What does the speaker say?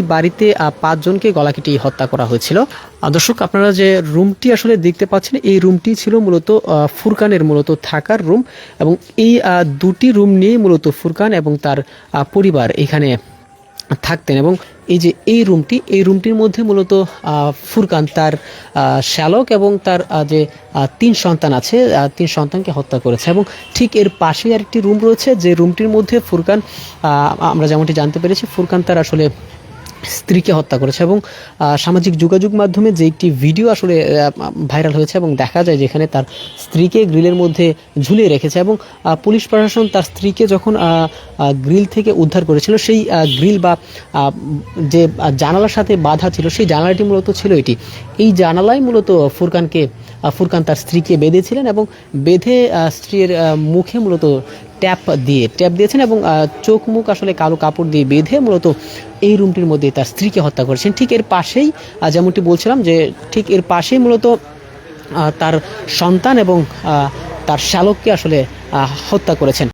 এই বাড়িতে 5 জনকে গলা কেটে হত্যা করা হয়েছিল। দর্শক, আপনারা যে রুমটি আসলে দেখতে পাচ্ছেন, এই রুমটি ছিল মূলত ফুরকানের মূলত থাকার রুম, এবং এই দুটি রুম নিয়ে মূলত ফুরকান এবং তার পরিবার এখানে থাকতেন। এবং এই রুমটির মধ্যে মূলত ফুরকান তার শ্যালক এবং তার যে 3 সন্তান আছে, 3 সন্তানকে হত্যা করেছে। এবং ঠিক এর পাশেই আরেকটি রুম রয়েছে, যে রুমটির মধ্যে ফুরকান, আমরা যেমনটি জানতে পেরেছি, ফুরকান তার আসলে স্ত্রীকে হত্যা করেছে। এবং সামাজিক যোগাযোগ মাধ্যমে যে একটি ভিডিও আসলে ভাইরাল হয়েছে এবং দেখা যায় যেখানে তার স্ত্রীকে গ্রিলের মধ্যে ঝুলিয়ে রেখেছে। এবং পুলিশ প্রশাসন তার স্ত্রীকে যখন গ্রিল থেকে উদ্ধার করেছিল, সেই গ্রিল বা যে জানালার সাথে বাঁধা ছিল, সেই জানালাটি মূলত ছিল এটি। এই জানালায় মূলত ফুরকান তার স্ত্রীকে বেঁধেছিলেন, এবং বেঁধে স্ত্রীর মুখে মূলত ট্যাপ দিয়েছেন, এবং চোখ মুখ আসলে কালো কাপড় দিয়ে বেঁধে মূলত এই রুমটির মধ্যে তার স্ত্রীকে হত্যা করেছেন। ঠিক এর পাশেই, যেমনটি বলছিলাম, যে ঠিক এর পাশেই মূলত তার সন্তান এবং তার শ্যালককে আসলে হত্যা করেছেন।